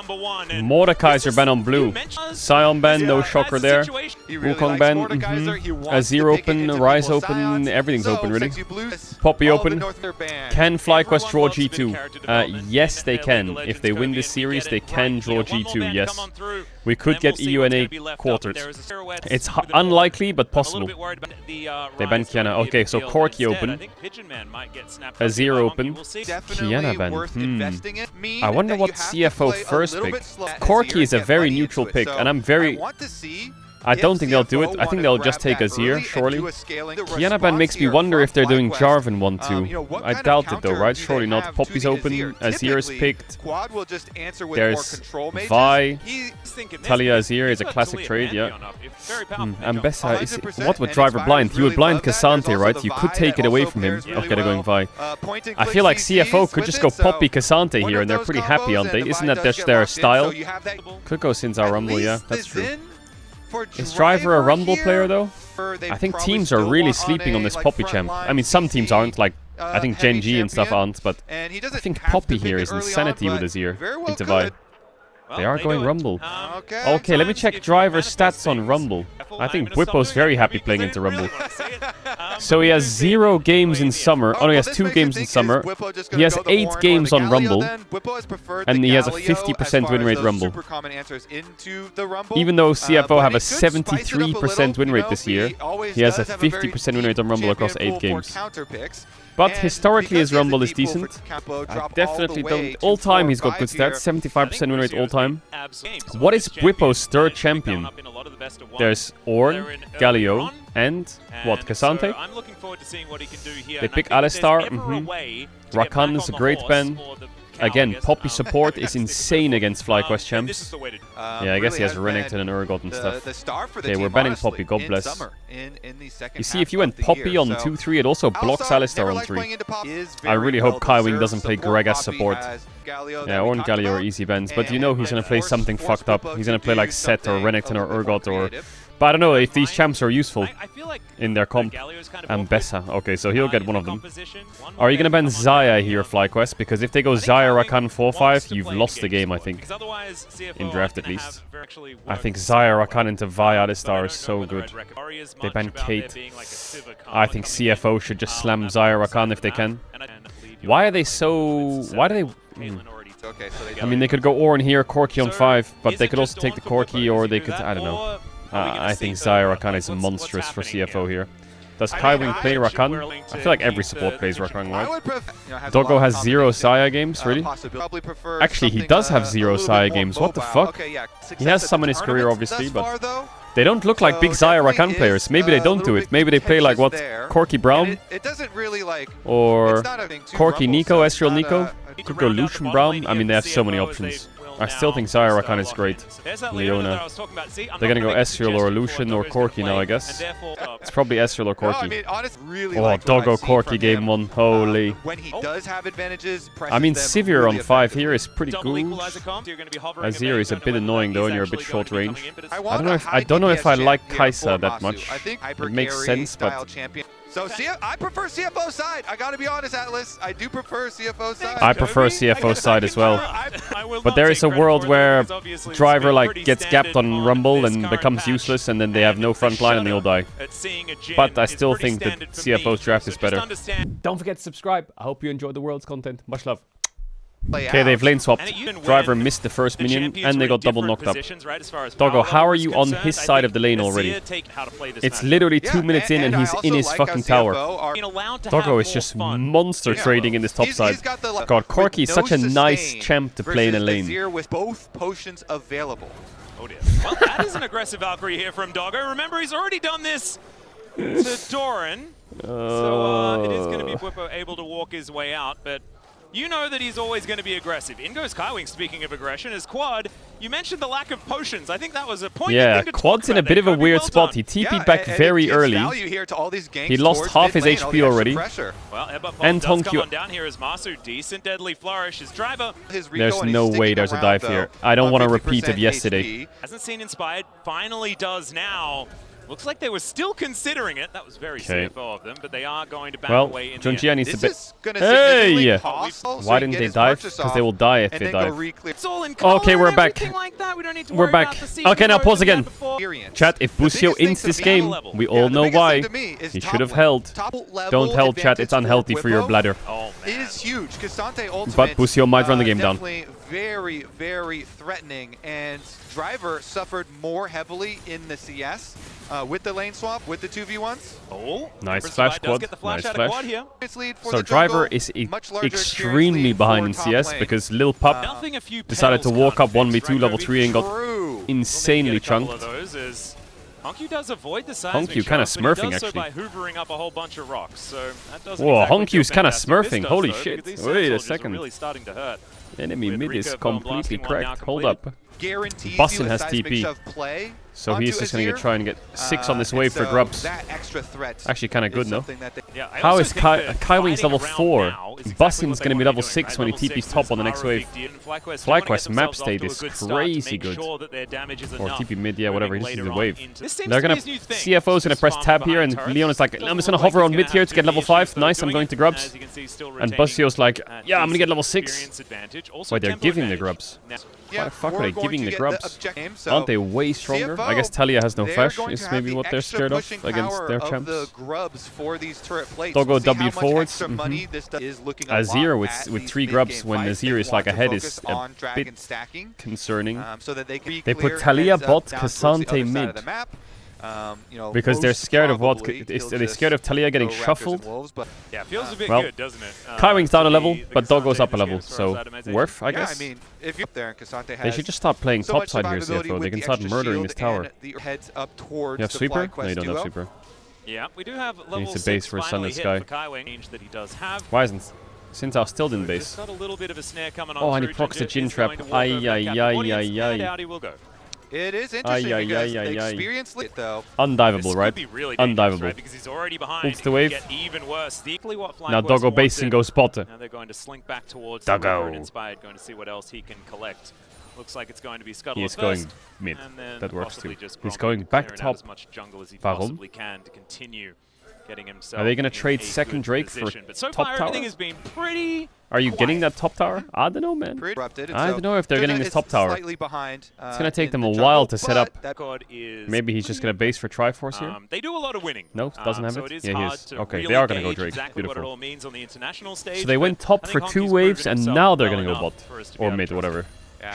Mordekaiser ban on blue. Sion ban, no shocker there. Wukong ban, Azir open, Rise open, everything's open really. Poppy open. Can FlyQuest draw G2? Yes, they can. If they win this series, they can draw G2, yes. We could get EUNA quartered. It's unlikely, but possible. They ban Kiana. Okay, so Corki open. Azir open. Kiana ban. I wonder what CFO first pick. Corki is a very neutral pick, and I don't think they'll do it. I think they'll just take Azir, surely. Kiana ban makes me wonder if they're doing Jarvan 1-2. I doubt it though, right? Surely not. Poppy's open, Azir is picked. There's Vi. Talia Azir is a classic trade, yeah. Ambessa is... What would Driver blind? He would blind Cassante, right? You could take it away from him. Okay, they're going Vi. I feel like CFO could just go Poppy Cassante here, and they're pretty happy, aren't they? Isn't that their style? Could go Sinzar Rumble, yeah, that's true. Is Driver a Rumble player though? I think teams are really sleeping on this Poppy champ. I mean, some teams aren't, like, I think Gen G and stuff aren't, but I think Poppy here is insanity with Azir into Vi. They are going Rumble. Okay, let me check Driver's stats on Rumble. I think Bwipo's very happy playing into Rumble. So he has 0 games in summer. Oh no, he has 2 games in summer. He has 8 games on Rumble. And he has a 50% win rate Rumble. Even though CFO have a 73% win rate this year, he has a 50% win rate on Rumble across 8 games. But historically his Rumble is decent. I definitely don't... All time he's got good stats. 75% win rate all time. What is Bwipo's third champion? There's Ornn, Galio, and what, Cassante? They pick Alistar. Rakan is a great ban. Again, Poppy support is insane against FlyQuest champs. Yeah, I guess he has Renekton and Urgot and stuff. Okay, we're banning Poppy, God bless. You see, if you went Poppy on 2-3, it also blocks Alistar on 3. I really hope Kaiwing doesn't play Greg as support. Yeah, Ornn, Galio are easy bans, but you know he's gonna play something fucked up. He's gonna play like Set or Renekton or Urgot or... But I don't know if these champs are useful in their comp. Ambessa. Okay, so he'll get one of them. Are you going to ban Xayah here, FlyQuest? Because if they go Xayah, Rakan 4-5, you've lost the game, I think. In draft, at least. I think Xayah, Rakan into Vi Alistar is so good. They ban Kate. I think CFO should just slam Xayah, Rakan if they can. Why are they so... Why do they... I mean, they could go Ornn here, Corki on 5, but they could also take the Corki, or they could... I don't know. I think Xayah Rakan is monstrous for CFO here. Does Kaiwing play Rakan? I feel like every support plays Rakan, right? Doggo has 0 Xayah games, really? Actually, he does have 0 Xayah games. What the fuck? He has some in his career, obviously, but... They don't look like big Xayah Rakan players. Maybe they don't do it. Maybe they play like, what, Corki Brown? Or Corki Nico, Ezreal Nico? Could go Lucian Brown. I mean, they have so many options. I still think Xayah Rakan is great. Leona. They're gonna go Ezreal or Lucian or Corki now, I guess. It's probably Ezreal or Corki. Oh, Doggo Corki game 1. Holy. I mean, Sivir on 5 here is pretty good. Azir is a bit annoying though, and you're a bit short range. I don't know if I like Kai'Sa that much. It makes sense, but... So I prefer CFO side. I gotta be honest, Atlas. I do prefer CFO side. I prefer CFO side as well. But there is a world where Driver like gets gapped on Rumble and becomes useless, and then they have no front line and they all die. But I still think that CFO's draft is better. Don't forget to subscribe. I hope you enjoyed the world's content. Much love. Okay, they've lane swapped. Driver missed the first minion, and they got double knocked up. Doggo, how are you on his side of the lane already? It's literally 2 minutes in, and he's in his fucking tower. Doggo is just monster trading in this top side. God, Corki is such a nice champ to play in a lane. With both potions available. Oh dear. Well, that is an aggressive Valkyrie here from Doggo. Remember, he's already done this to Doran. So it is going to be Bwipo able to walk his way out, but... You know that he's always going to be aggressive. In goes Kaiwing, speaking of aggression, as Quad. You mentioned the lack of potions. I think that was a point. Yeah, Quad's in a bit of a weird spot. He TP'd back very early. He lost half his HP already. And Tonkyu. Down here as Masu, decent deadly flourish. His driver. There's no way there's a dive here. I don't want to repeat of yesterday. Hasn't seen Inspired. Finally does now. Looks like they were still considering it. That was very CFO of them, but they are going to back well, away in Junjia needs to be. Hey! Why didn't they dive? Because they will die if they dive. It's all in color Okay, we're back. like that. We don't need to We're worry back. about the Okay, now pause again. before. Chat, if Busio ins this game, we all know why. He should have held. Don't held, chat. It's unhealthy for your bladder. Oh, man. Is huge. Cassante ultimate, But Busio might run the game down. Very, very threatening. And Driver suffered more heavily in the CS with the lane swap, with the 2v1s. Oh, nice flash quad. Nice flash. Here. So Driver is extremely behind in CS because Lil Pup decided to walk up 1v2 level 3 and got insanely chunked. Honku does avoid the Honku kind of smurfing actually. By hoovering up a whole bunch of rocks, so that doesn't whoa, exactly Honku's kind of smurfing. Holy though, shit. Wait a second. really starting to hurt. Enemy mid is completely cracked. Hold up. Guarantees Bussin has TP. So he's just going to try and get 6 on this wave for grubs. Actually kind of good, no? How is Kaiwing's level 4? Bussin's going to be level 6 when he TP's top on the next wave. FlyQuest map state is crazy good. Or TP mid, yeah, whatever, he just needs a wave. They're going to... CFO's going to press tab here, and Leon is like, I'm just going to hover on mid here to get level 5. Nice, I'm going to grubs. And Busio's like, yeah, I'm going to get level 6. Wait, they're giving the grubs. Why the fuck are they giving the grubs? Aren't they way stronger? I guess Talia has no flash, is maybe what they're scared of against their champs. Doggo W forwards. Azir with 3 grubs when Azir is like ahead is a bit concerning. They put Talia bot, Cassante mid. Because they're scared of what? They're scared of Talia getting shuffled? Yeah, it feels a bit good, doesn't it? Kaiwing's down a level, but Doggo's up a level, so worth, I guess. I mean, if you're up there and Cassante they should just stop playing topside here, CFO. They can start murdering this tower. You have sweeper? No, you don't have sweeper. Yeah, we do have level 6 he needs a base for Sunless Sky. Why isn't Sinzao still didn't base? Oh, and he procs the Jin trap. Ay, ay, ay, ay, ay. It is interesting because the experience though. Undiveable, right? Undiveable. Right? Because he's already behind. Ults the wave. Even worse. Now Doggo basing goes spotter. Now they're going to slink back towards Doggo. Inspired, going to see what else he can collect. Looks like it's going to be Scuttle. He is going mid. That works too. He's going back top. As much jungle as he possibly can to continue getting himself. Are they going to trade second Drake for but so top far, tower? Everything has been pretty Are you getting that top tower? I don't know, man. I don't know if they're getting this top tower. It's going to take them a while to set up. Maybe he's just going to base for Triforce here? They do a lot of winning. No, doesn't have it? Yeah, he is. Okay, really they are going to go Drake. Exactly Beautiful. Stage, so they went top for 2 waves, and now they're going to go bot. Or mid, whatever.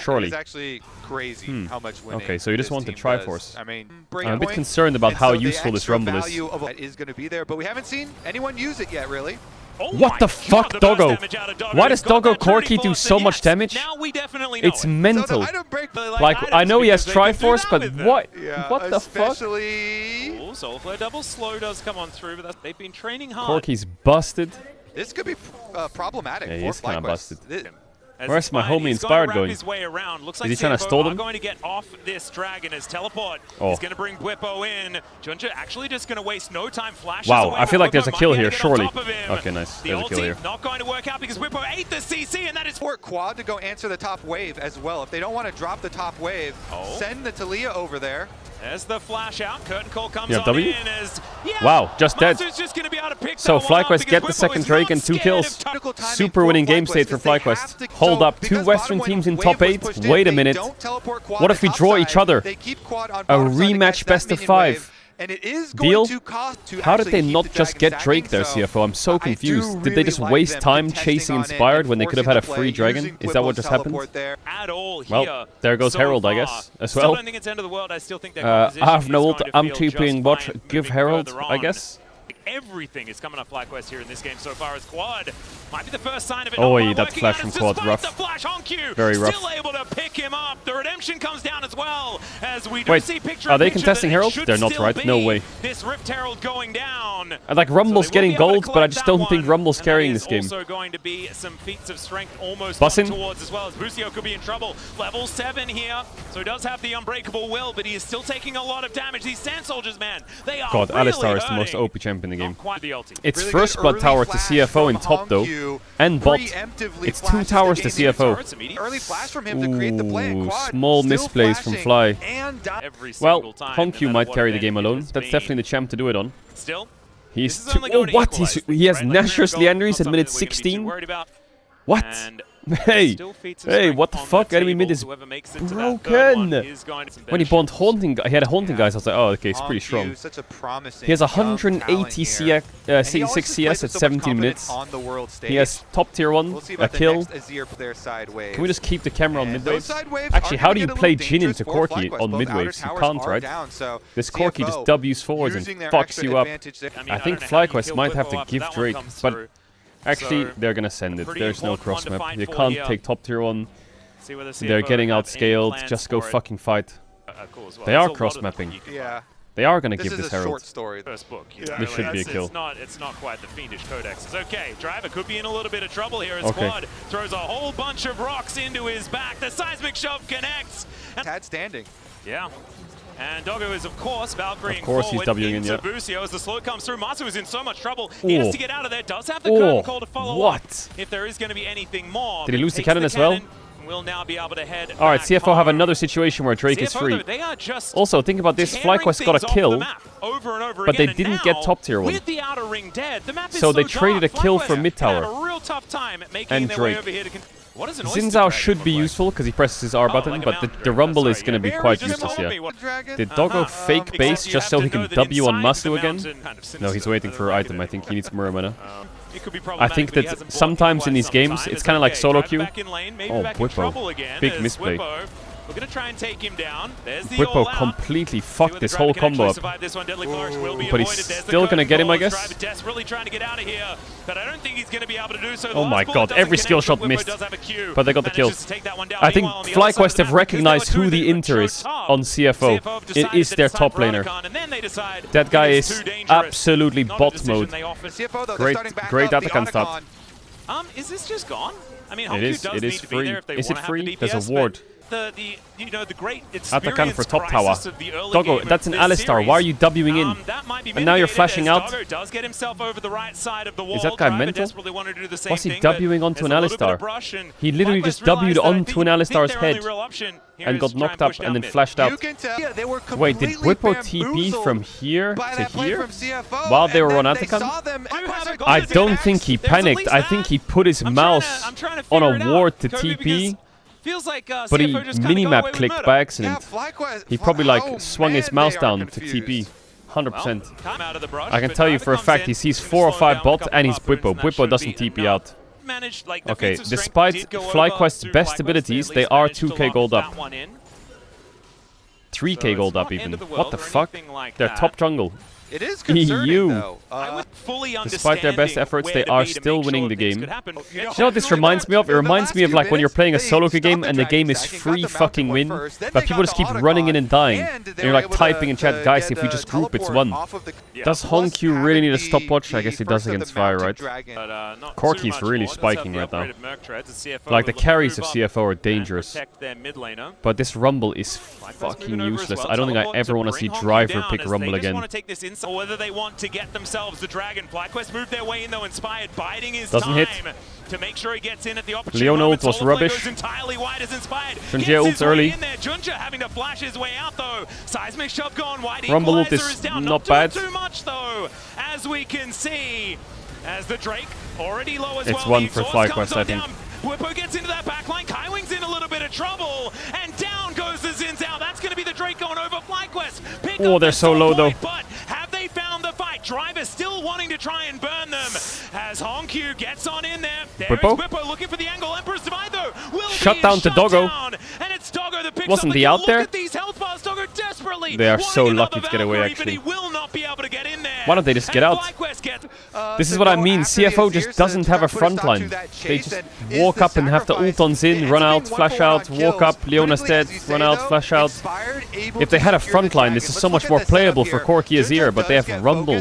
Surely. It's actually crazy how much winning. Okay, so you just want the Triforce. I mean, I'm a bit concerned about how useful this Rumble is. Is going to be there, but we haven't seen anyone use it yet, really. Oh what the fuck, Doggo? Why does Doggo Corki do so much damage? It's mental. Like, I know he has Triforce, but what? What the fuck? Soulflare double slow does come on through, but they've been training hard. Corki's busted. This could be problematic. Yeah, he's kind of busted. Where's my homie Inspired going? Is he trying to stall them? Going to get off this dragon as teleport. Oh. He's going to bring Bwipo in. Junja actually just going to waste no time. Flashes wow, away I feel like there's a kill here, surely. surely. Okay, nice. There's a kill here. Not going to work out because Bwipo ate the CC, and that is for quad to go answer the top wave as well. If they don't want to drop the top wave, send the Talia over there. There's the flash out. Curtain call comes on W? in as wow, just dead. Just gonna be able to pick so FlyQuest get the second Drake and 2 kills. Super winning game state for FlyQuest. Hold up, 2 Western teams in top 8. Wait a minute. What if we draw each other? A rematch best of 5. And it is deal? going to cost to how did they not just get Drake there, CFO? I'm so confused. Did they just waste time chasing Inspired when they could have had a free dragon? Is that what just happened? Well, there goes Herald, I guess, as well. I have no ult. I'm TPing bot. Give Herald, I guess. Everything is coming up FlyQuest here in this game so far as Quad. Might be the first sign of it. Oh, yeah, that flash from Quad, rough. Very rough. Still able to pick him up. The redemption comes down as well. As we wait, see are they contesting Herald? They're not, right? No way. This Rift Herald going down. I like Rumble's getting gold, but I just don't think Rumble's carrying this game. Also going to be some feats of strength almost Bussin towards as well as Busio could be in trouble. Level 7 here, so he does have the unbreakable will, but he is still taking a lot of damage. These Sand Soldiers, man, they are God, really Alistar is the most OP champ in the game. It's really first blood tower to CFO in top though, and bot. It's 2 towers to CFO. Early flash from him to create the play. Small misplays from Fly. and die. Every Well, single time, Hongq no matter might what carry the event game it alone. has That's been. definitely the champ to do it on. Still, He's this is only going to what? equalize things, He has right? Like, Nasher's goal, Leandries not at minute something that we're gonna be too 16? worried about. What? And Hey! still feats of Hey, strength what the on fuck? Enemy table. mid is Whoever makes it to that third one broken! is going to When he bought Haunting, he had a Haunting guys, I was like, oh, okay, it's pretty strong. Such a promising He has young 180 talent here. And he always 6 just CS plays at with so much 17 confidence minutes. on the world stage. He has top tier 1, We'll see a about the kill. next Azir player side wave. Can we just keep the camera on And mid those waves? side waves Actually, are how gonna do you get a play little Jhin dangerous into for Corki FlyQuest. on Both mid outer waves? You towers can't, are right? down, so This Corki just CFO W's forwards and using their fucks extra you up. advantage there. I think FlyQuest might have to give Drake, but actually, they're gonna send it. There's no cross map. You can't take top tier 1. They're getting outscaled. Just go fucking fight. They are cross mapping. Yeah. They are gonna This give is this a Herald. short story. First book. You Yeah. know, This should be a kill. It's not quite the fiendish codex. It's okay. Driver could be in a little bit of trouble here as Okay. Quad throws a whole bunch of rocks into his back. The seismic shove connects. Tad standing. Yeah. And Doggo is, of course, Valkyrie Of course he's forward Wing in, into yeah. Busio as the slow comes through. Masu is in so much trouble. He has Oh. to get out of there. Does have the curtain call to follow what? up if there is going to be anything more. Did he lose the Takes cannon as well? Will now be able to head Alright, back CFO have home. another situation where Drake is CFO, free. though, they are just Also, think about this. tearing FlyQuest got a things off the kill, map over and over but they again, and didn't get now, top tier 1. With the outer ring dead, the map is So they dark. traded a kill FlyQuest for mid tower. had a real tough time at making And their way Drake. over here to what is an Xin oyster Zhao dragon should be look like? useful because he presses his R button, like a but mountain the dragon. Rumble Sorry, is going to be Very quite just useless told here. me what- Did Doggo fake except base you just have so to he know can that W on inside Masu the again? mountain, kind of No, he's sinister, waiting I for don't item. know. I think he needs more mana. It could be I think problematic, but he that hasn't blocked sometimes in quite these some games, time. it's kind of like okay. solo Drive queue. back in lane, maybe Oh, back in Bwipo. trouble again. Big There's misplay. Bwipo. We're going to try and take him down. There's the Bwipo all-out. completely See fucked whether this Driver whole can combo actually up. survive this one. Deadly Flourish will be But he's avoided. There's the still gonna curtain get him, I call. guess. Driver desperately trying to get out of here, but I don't think he's going to be able to do so. The Oh my last bullet god, doesn't every skill connect, shot but Bwipo missed. does have a Q. But they got the kill. Manages to take that one down. I think Meanwhile, on the other side of FlyQuest the have map, because they recognized were who two the that were Inter is choked on up, CFO. have It decided is that their it's time top for laner. Onicon, and then they decide That guy it is is too dangerous. absolutely Not a bot decision mode. they offered. CFO, though, Great- they're starting back great up. The Atakan start. Onicon. Is this just gone? I mean, It Hongq is. does It need is to be free. there if they Is it want to have free? the There's DPS, a ward. but the great Atakan for experience top tower. crisis of the early Doggo, game that's of an this Alistar. Why are series, you Wing in? that might be And now you're mitigated flashing as out? Doggo does get himself over the right side of the wall. Is that guy Driver mental? desperately wanted to do the same Was he thing, but Wing onto there's an a little bit Alistar? of brush, and He literally FlyQuest just realized W'd that onto an I think Alistar's their only head real option here and is got to try knocked up push and down then mid. flashed out. You can tell. Yeah, they were Wait, did completely Bwipo TP from bamboozled here by to that play here? from CFO, While they and were on then they Atakan? saw them at I don't think he There's at panicked. least I think that. he put his I'm mouse trying to on figure it a out, ward to Kobe, TP, because feels like but he CFO just kinda go away minimap with clicked murder. by Yeah, accident. FlyQuest. He probably like Oh, swung his man, mouse they are down to confused. TP. 100%. Come out of the brush, I can but tell you Driver for a comes fact in, he sees gonna 4 or slow 5 down bots with a and couple he's harpoons, Bwipo. and that Bwipo should doesn't be TP enough. out. Managed, like, the Okay, feats of strength despite did go over FlyQuest's to best FlyQuest, abilities, at they least are managed to 2k lock gold that up. one in. 3k So gold it's up not even. end of the What world the or fuck? anything like They're that. top jungle. It is concerning, EU. though. I would fully Despite their best understanding efforts, where they to are be to still make winning sure the things game. could happen. You know You know what this reminds me of? It reminds me of like when you're playing a solo queue game and the game is free fucking win, but people just keep running in and dying. And you're like typing in chat, guys, if we just group, it's 1. Does Hongq really need a stopwatch? I guess he does against Fire, right? Corki's really spiking right now. Like the carries of CFO are dangerous. But this Rumble is fucking useless. I don't think I ever want to see Driver pick Rumble again. Or whether they want to get themselves the dragon. FlyQuest moved their way in though, inspired, biding his Doesn't time hit. to make sure he gets in at the opportune Leona moment. ult was Soulflame rubbish. goes entirely wide as inspired. Junjie Gets ult's his way early. in there. Junjie having to flash his way out though. Seismic shove gone wide. Rumble ult Equalizer is down. not doing bad. too much though, as we can see. As the Drake already low as It's well. 1 The for exhaust comes FlyQuest, I on think. down. Bwipo gets into that backline. Kaiwing's in a little bit of trouble. And down goes the Xin Zhao. That's going to be the Drake going over FlyQuest. Pick Oh, up they're the so top low, though. point, but have they found the fight? Driver still wanting to try and burn them. As Hongq gets on in there. There is Bwipo? Bwipo looking for the angle. Emperor's Divide though. Will Shut be down to shut Doggo. down. And it's Doggo that picks Wasn't up the he kill. out there? Look at these health bars. Doggo desperately They are wanting so another lucky to get away, Valkyrie, but actually. he will not be able to get in there. Why don't they just get And out? FlyQuest gets This is what I mean. CFO just doesn't have a front line. They just walk up and have the ult on Xin, run out, flash out, walk up, Leona's dead, run out, flash out. If they had a front line, this is so much more playable for Corki Azir, but they have Rumble.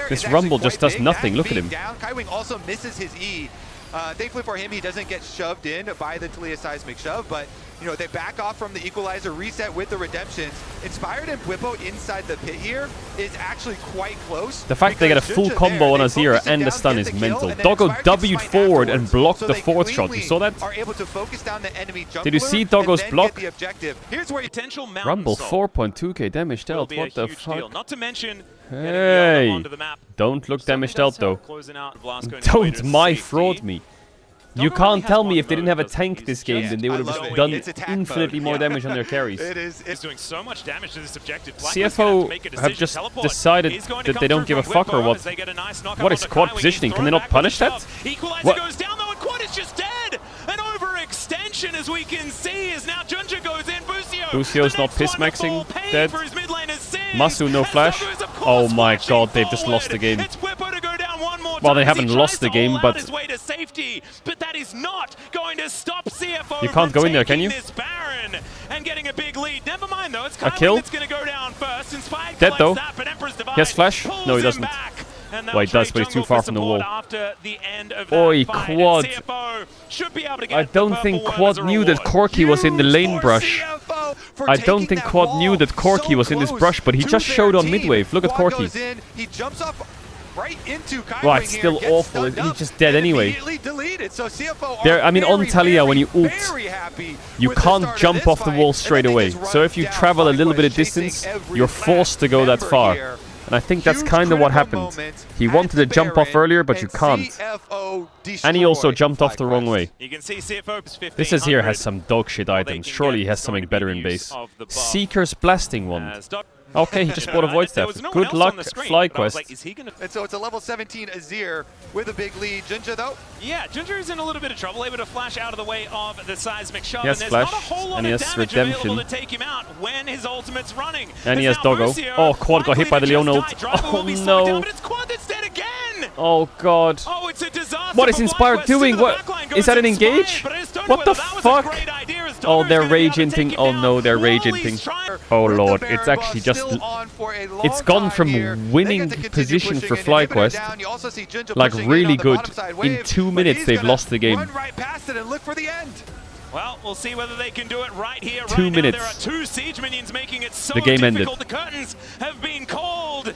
This Rumble just does nothing. Look at him. Kaiwing also misses his E. Thankfully for him, he doesn't get shoved in by the Talia seismic shove, but You know, they back off from the equalizer, reset with the redemptions. Inspired and Bwipo inside the pit here is actually quite close. The fact they get a full combo on Azir and the stun is mental. Doggo W'd forward and blocked the fourth shot. You saw that? Did you see Doggo's block? Rumble 4.2k damage dealt. What the fuck? Not to mention, hey, don't look damage dealt though. Don't my fraud me. You can't tell me if they didn't have a tank this game, then they would have just done infinitely more damage on their carries. It's doing so much damage to this objective. CFO have just decided that they don't give a fuck or what? What is quad positioning? Can they not punish that? Equalizer goes down though, and Quad is just dead. An overextension, as we can see, is now Junja goes in. Lucio's not piss maxing. Dead. Masu no flash. Oh my god, they've just lost the game. Well, they haven't lost the game, but that is not going to stop CFO. You can't go in there, can you? And getting a big lead. Never mind though. It's a kill. It's going to go down first. Inspired dead though. He has flash. No, he doesn't. Well, he does, but he's too far from the wall. Oi, Quad. I don't think Quad knew that Corki was in the lane brush. I don't think Quad knew that Corki was in this brush, but he just showed on midwave. Look at Corki. Right, it's still awful. He's just dead anyway. There, I mean, on Talia, when you ult, you can't jump off the wall straight away. So if you travel a little bit of distance, you're forced to go that far. And I think that's kind of what happened. He wanted to jump off earlier, but you can't. And he also jumped off the wrong way. This Azir has some dog shit items. Surely he has something better in base. Seeker's Blasting Wand. Okay, he just bought a Void Staff. Good luck, FlyQuest. And so it's a level 17 Azir with a big lead. Junja, though? Yeah, Junja is in a little bit of trouble, able to flash out of the way of the seismic shove. He has and flash, not a whole lot and he has of damage redemption. available to take him out when his ultimate's running. And he has Doggo. Oh, Quad got hit by the Leon ult. Oh, no. But it's Quad that's dead again. Oh, God. Oh, it's a disaster. What is Inspired doing? What? Is that an engage? What the fuck? Oh, they're rage inting. Oh, no, they're rage inting. Oh, Lord. It's actually just... It's gone from winning position for FlyQuest, like really good. In 2 minutes, they've lost the game. Well, we'll see whether they can do it right here. 2 minutes. There are 2 siege minions making it so the game ended. The curtains have been called.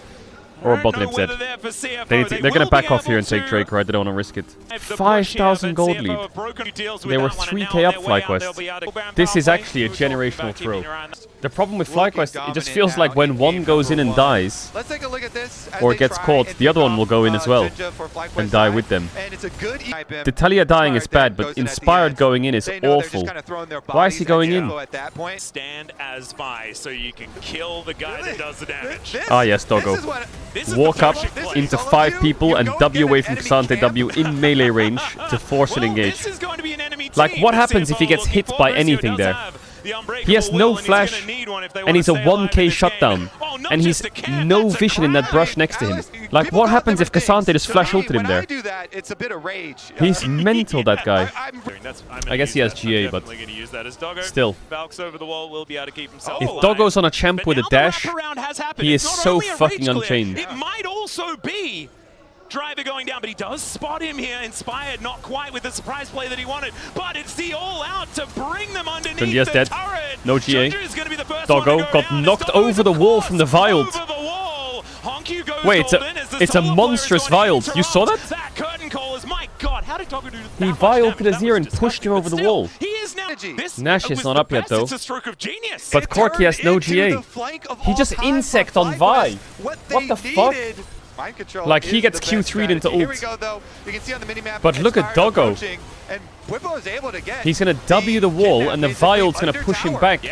Or bot lane said. They're going to back off here and take Drake, right? They don't want to risk it. 5,000 gold lead. They were 3k up FlyQuest. This is actually a generational throw. The problem with FlyQuest, it just feels like when one goes in and dies, or gets caught, the other one will go in as well and die with them. The Talia dying is bad, but Inspired going in is awful. Why is he going in? Stand as Vi, so you can kill the guy that does the damage. Ah yes, Doggo. Walk up into 5 people and W away from Caedrel W in melee range to force an engage. Like, what happens if he gets hit by anything there? He has no flash, and he's a 1k shutdown, and he's no vision in that brush next to him. Like, what happens if Caedrel just flash ulted him there? He's mental, that guy. I guess he has GA, but still. If Doggo's on a champ with a dash, he is so fucking unchained. It might also be Driver going down, but he does spot him here. Inspired, not quite with the surprise play that he wanted, but it's the all-out to bring them underneath the dead. turret. No GA. Doggo got knocked over the wall from the Vild. Wait, it's a monstrous Vild. You saw that? That curtain call is, my God, how did Doggo do that? He Vilded Azir and pushed him over the wall. He is now. Nash is not up yet though. It's a stroke of genius. But Corki has no GA. He just insect on Vi. What the fuck? Like, he gets Q3'd into ult. But look at Doggo. He's going to W the wall, and the Viold's going to push him back.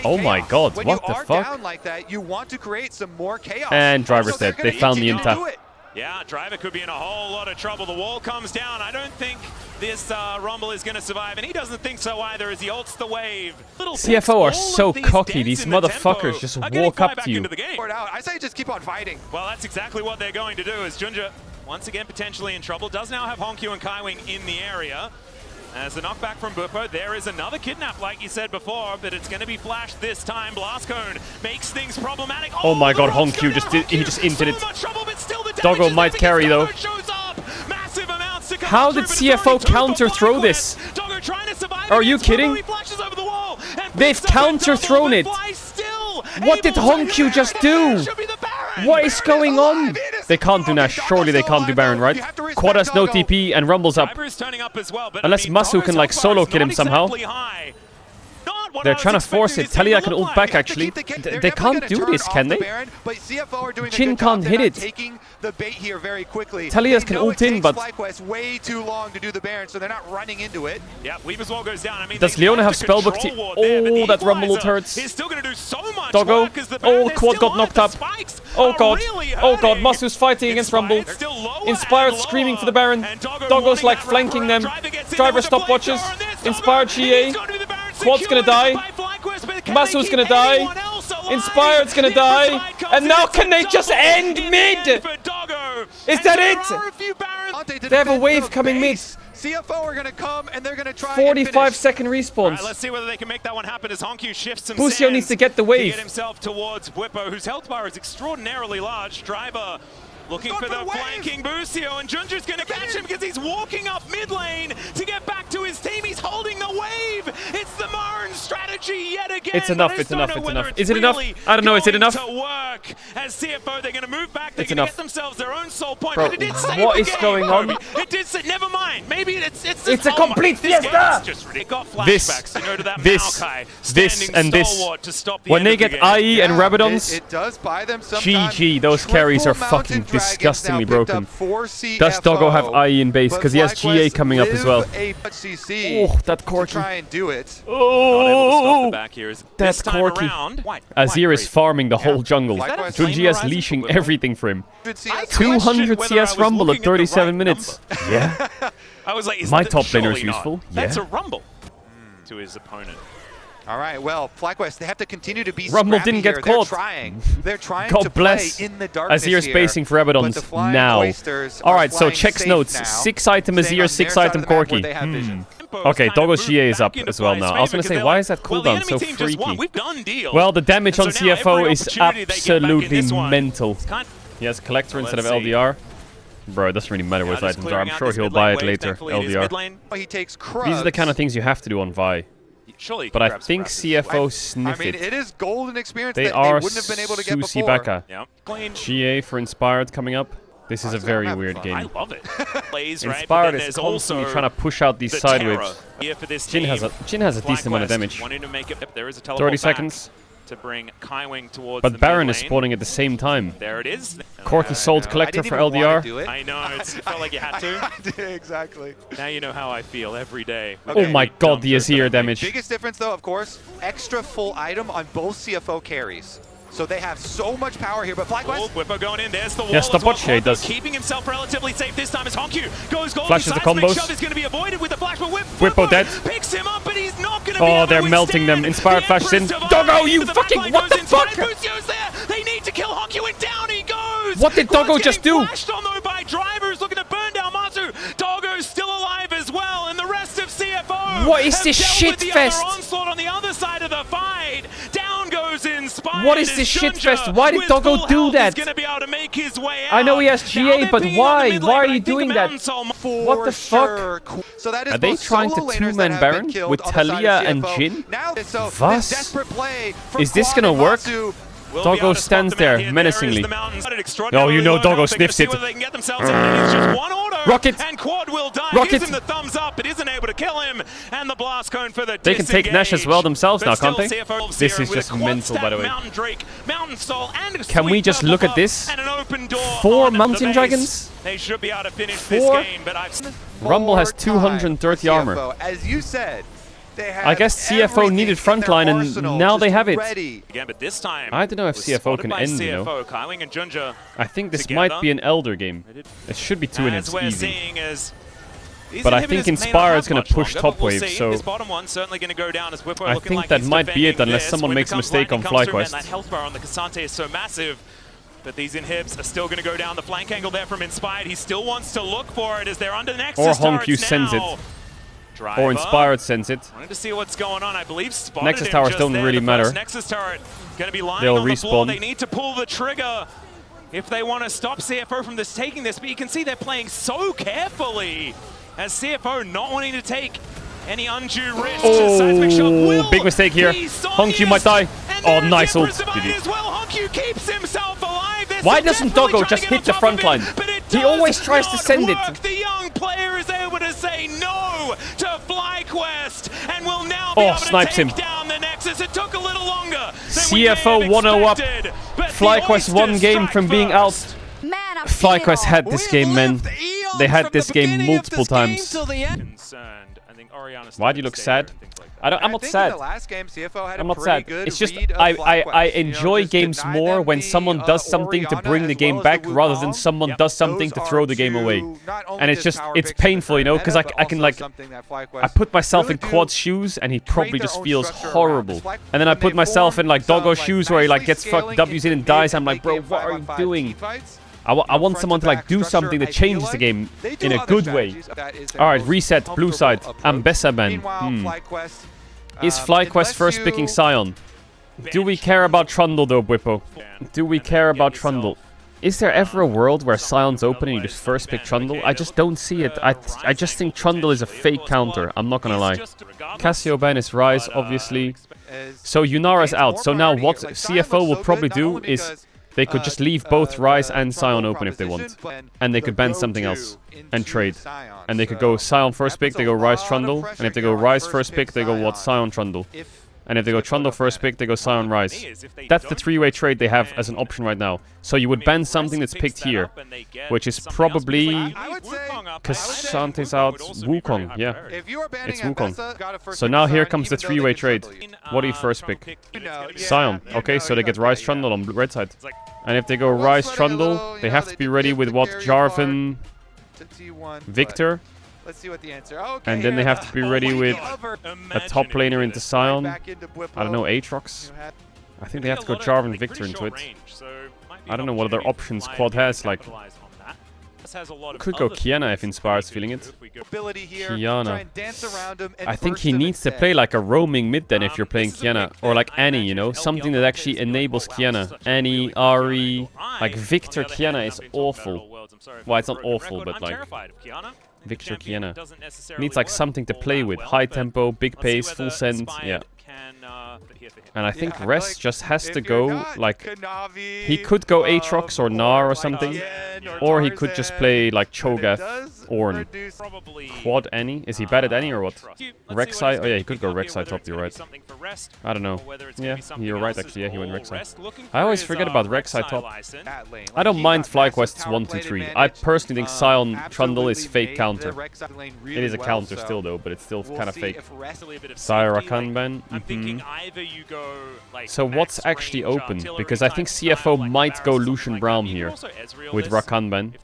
Oh my god, what the fuck? And Driver's dead. They found the Inta. Yeah, Driver could be in a whole lot of trouble. The wall comes down. I don't think this Rumble is going to survive, and he doesn't think so either as he ults the wave. CFO are so cocky. These motherfuckers just walk up to you. I say just keep on fighting. Well, that's exactly what they're going to do, as Junja, once again potentially in trouble, does now have Honkyu and Kaiwing in the area. As the knockback from Bwipo, there is another kidnap, like you said before, but it's going to be flashed this time. Blast Cone makes things problematic. Oh my god, Honkyu he just inted it. Doggo might carry though. How did CFO counter throw this? Doggo trying to survive Are you kidding? They've counter-thrown it. What did Honkyu just do? What is going on? They can't do Nash. Surely they can't do Baron, right? Quad has no TP and Rumble's up. Unless Masu can like solo kill him somehow. They're trying to force it. Talia can ult back actually. They can't do this, can they? Jhin can't hit it. Talia's can ult in, but way too long to do the Baron, so they're not running into it. Yeah, Weave as well goes down. I mean, does Leona have spellbook? Oh, that Rumble ult hurts. He's still gonna do so much Doggo. work as the Oh, Quad got knocked up. Oh god. Oh god, Masu's fighting against Rumble. Inspired screaming for the Baron. Doggo's like flanking them. Driver stopwatches. Inspired GA. Quad's gonna die. Masu's gonna die. Inspired's gonna die. And now can they just end mid? Is that it? They have a wave coming mid. CFO are gonna come and they're gonna try 45-second respawns. Right, let's see whether they can make that one happen as Honkyu shifts some Busio sands needs to get the wave. to get himself towards Bwipo, whose health bar is extraordinarily large. Driver looking for the flanking Busio, and Junju's gonna catch him because he's walking up mid lane to get back to his team. He's holding the wave. It's the Marn strategy yet again. It's enough, it's enough, it's enough. Is it enough? I don't know, is it enough? To work as CFO, they're gonna move back. They're It's gonna enough. get themselves their own soul point. Bro, but it did save what the is game. going on? It did say, never mind. Maybe it's a complete fiesta. It got flashbacks, you know, to that this, Maokai this, and this. stalwart to stop the When end they of the get game. IE and Rabadons, it does buy them sometimes. GG, those carries are fucking disgustingly broken. Does Doggo have IE in base? Because he has GA coming up as well. Oh, that Corki. Try and do it. Oh, that's that's Corki. Azir is farming the whole jungle. Junji is leashing everything for him. 200 CS Rumble at 37 minutes. Yeah. I was like, my top laner is useful. That's Yeah. a Rumble to his opponent. All right, well, FlyQuest, they have to continue to be Rumble scrappy didn't get here. caught. They're trying God to bless. play in the darkness Azir here, spacing for but the Rabadons flying now. oysters All are right, so flying checks safe notes. now, 6 item staying Azir, on 6 their side item of the map where Corki. they have vision. Okay, Doggo's GA is up as well now. I was going to say, why is that cooldown so freaky? Well, the damage on CFO is absolutely mental. He has Collector instead of LDR. Bro, it doesn't really matter what his items are. I'm sure he'll buy it later, LDR. He takes These are the kind of things you have to do on Vi. But I think CFO sniff I mean, it. it is golden experience They that are they wouldn't have been able to get Susi before. Baka. Yep. GA for Inspired coming up. This is a very weird game. I love it. Inspired is constantly trying to push out these side waves. Jhin has a decent amount of damage. 30 seconds. To bring Kaiwing towards But the Baron mid is lane. spawning at the same time. There it is. Corki sold Collector for LDR. I know, it felt like you had to. I did, exactly. Now you know how I feel every day. Oh my god, the Azir damage. Biggest difference, though, of course, extra full item on both CFO carries. So they have so much power here, but FlyQuest... Whippo going in, there's the wall. Yeah, stopwatch, yeah, he does. Keeping himself relatively safe this time as Honkyu goes gold. Flashes the combos. Shove is going to be avoided with the flash, but Whippo dead. Picks him up, but he's not going to be Oh, able they're to melting them. Inspired flashes in. Doggo, you fucking... What the fuck? Busio's there. They need to kill Honkyu, and down he goes. What did Doggo just do? Flashed on though by drivers looking to burn down Masu. Doggo's still alive as well, and the rest of CFO. What is this shit fest? Onslaught on the other side of the fight. Down goes Inspired. What is this shit fest? Why did Doggo do that? I know he has GA, but why? Why are you doing that? What the fuck? So that is Are they trying to two-man Baron with Talia and Jhin? Was? Is this gonna work? Doggo stands there menacingly. Oh, you know Doggo sniffs it. Rocket! And Quad will die. Rocket! Gives him the thumbs up, but isn't able to kill him. And the blast cone for the They can take Nash as well themselves now, can't they? CFO This is just mental, by the way. Mountain Drake, Mountain Soul, and Can we just look at this? And an open door 4 on Mountain the Dragons? They should be able to finish 4? this game, but I've... Rumble has 230 armor. As you said, I guess CFO needed frontline, and now they have it. Again, but this time I don't know if CFO can end, you know. Kaiwing and Junja I think this together. might be an Elder game. It should be 2 inhibs we're easy. seeing as But I think Inspire is going to push top wave, so this bottom one certainly going to go down as Whippo I looking think like that he's might be it defending unless this. someone When makes a becomes mistake on lightning comes through, FlyQuest. and that health bar on the Cassante is so massive. But these inhibs are still going to go down the flank angle there from Inspired. He still wants to look for it as they're under Nexus Or turrets Honkyu sends it. now. Driver. Or Inspired sends it. Wanted to see what's going on. I believe spotted Nexus him towers just don't there. really The matter. first Nexus turret going to be lying They'll on the floor. respawn. They need to pull the trigger if they want to stop CFO from taking this. But you can see they're playing so carefully as CFO not wanting to take Any undue risk to seismic shock will big mistake here. be Honky might die. Oh, nice ult. As well. Honky keeps himself alive. They're Why still doesn't desperately Doggo trying just to hit get the on top front of line? him, but it He always does tries to not send it. work. The young player is able to say no to FlyQuest and will now be able to snipes take him. down the Nexus. It took a little longer than CFO we may have 1-0 up. expected, but the FlyQuest one Oysters game strike from being out. first. FlyQuest had this game, man. They had this game multiple times. Why do you look sad? I'm not sad. I'm not sad. It's just I enjoy games more when someone does something to bring the game back rather than someone does something to throw the game away. And it's painful, you know, because I can like I put myself in Quad's shoes and he probably just feels horrible. And then I put myself in like Doggo's shoes where he like gets fucked W's in and dies. I'm like, bro, what are you doing? I want someone to like do something that changes the game in a good way. Alright, reset, blue side. Ambessa ban. Is FlyQuest first picking Sion? Do we care about Trundle though, Bwippo? Do we care about Trundle? Is there ever a world where Sion's open and you just first pick Trundle? I just don't see it. I just think Trundle is a fake counter. I'm not gonna lie. Cassio ban is Ryze, obviously. So Yunara's out. So now what CFO will probably do is they could just leave both Ryze and Sion open if they want. And they could ban something else and trade. And they could go Sion first pick, they go Ryze Trundle. And if they go Ryze first pick, they go what? Sion Trundle. And if they go Trundle first pick, they go Sion Ryze. That's the three-way trade they have as an option right now. So you would ban something that's picked here, which is probably Kashante's out. Wukong, yeah. It's Wukong. So now here comes the three-way trade. What do you first pick? Sion. Okay, so they get Ryze Trundle on red side. And if they go Ryze Trundle, they have to be ready with what? Jarvan, Victor. Let's see what the answer. Okay, and then they have to be ready with a top laner into Sion. I don't know, Aatrox. I think they have to go Jarvan Victor into it. I don't know what other options Quad has, like... Could go Kiana if Inspired's feeling it. Kiana. I think he needs to play like a roaming mid then if you're playing Kiana. Or like Annie, you know? Something that actually enables Kiana. Annie, Ahri... Like Victor Kiana is awful. Well, it's not awful, but like... Victor Kiana. Needs like something to play with. High tempo, big pace, full send. Yeah. And I think Res just has to go like... He could go Aatrox or Gnar or something. Or he could just play like Cho'Gath, Ornn. Quad Annie? Is he bad at Annie or what? Rek'Sai? Oh yeah, he could go Rek'Sai top, you're right. I don't know. Yeah, you're right actually. Yeah, he went Rek'Sai. I always forget about Rek'Sai top. I don't mind FlyQuest's 1, 2, 3. I personally think Sion Trundle is fake counter. It is a counter still though, but it's still kind of fake. Sire Rakan ban? So what's actually open? Because I think CFO might go Lucian Braum here with Rakan ban.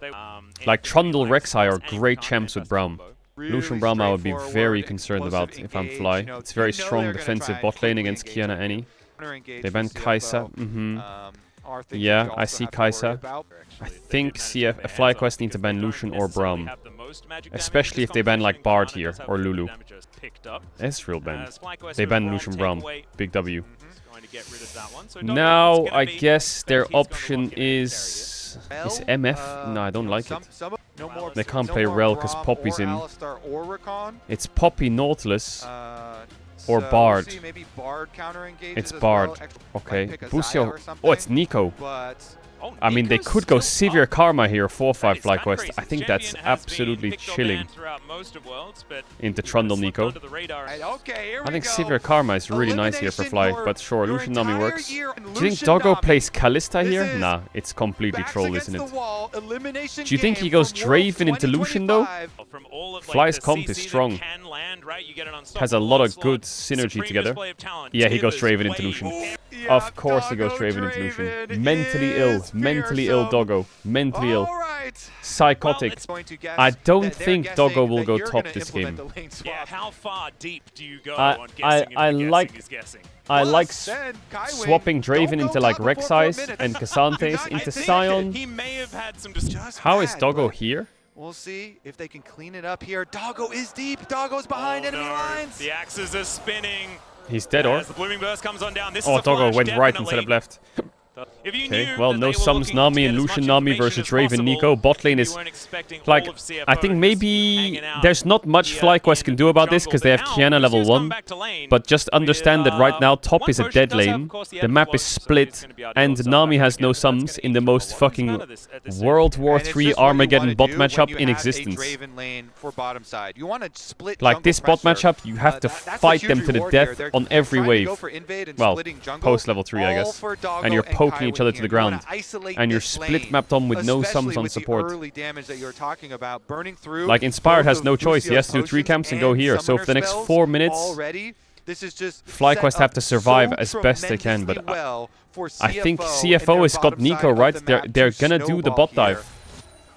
Like Trundle Rek'Sai are great champs with Braum. Lucian Braum I would be very concerned about if I'm Fly. It's very strong defensive bot lane against Kiana Annie. They ban Kai'Sa. Yeah, I see Kai'Sa. I think FlyQuest need to ban Lucian or Braum. Especially if they ban like Bard here or Lulu. Ezreal ban. They ban Lucian Braum. Big W. Now I guess their option is MF? No, I don't like it. They can't play Rel because Poppy's in. It's Poppy, Nautilus, or Bard. It's Bard. Okay. Busio. Oh, it's Nico. I mean, they could go Severe Karma here, 4-5 FlyQuest. I think that's absolutely chilling. Into Trundle Nico. I think Severe Karma is really nice here for Fly, but sure, Lucian Nami works. Do you think Doggo plays Kalista here? Nah, it's completely troll, isn't it? Do you think he goes Draven into Lucian though? Fly's comp is strong. Has a lot of good synergy together. Yeah, he goes Draven into Lucian. Of course he goes Draven into Lucian. Mentally ill. Mentally ill Doggo. Mentally ill. Psychotic. I don't think Doggo will go top this game. Yeah, how far deep do you go on guessing? I like swapping Draven into like Rek'Sai's and Kassante's into Sion. How is Doggo here? We'll see if they can clean it up here. Doggo is deep. Doggo's behind enemy lines. The axes are spinning. He's dead, or? As the blooming burst comes on down. This Doggo went right instead of left. Okay, well, no Sums Nami and Lucian Nami versus Raven Nico. Bot lane is, like, I think maybe there's not much FlyQuest can do about this because they have Kiana level 1. But just understand that right now, top is a dead lane, the map is split, and Nami has no Sums in the most fucking World War III Armageddon bot matchup in existence. Like, this bot matchup, you have to fight them to the death on every wave. Well, post level 3, I guess. And you're poking each other to the ground. And you're split mapped on with no Sums on support. Like, Inspired has no choice. He has to do 3 camps and go here. So for the next 4 minutes, FlyQuest have to survive as best they can. But I think CFO has got Nico, right? They're gonna do the bot dive.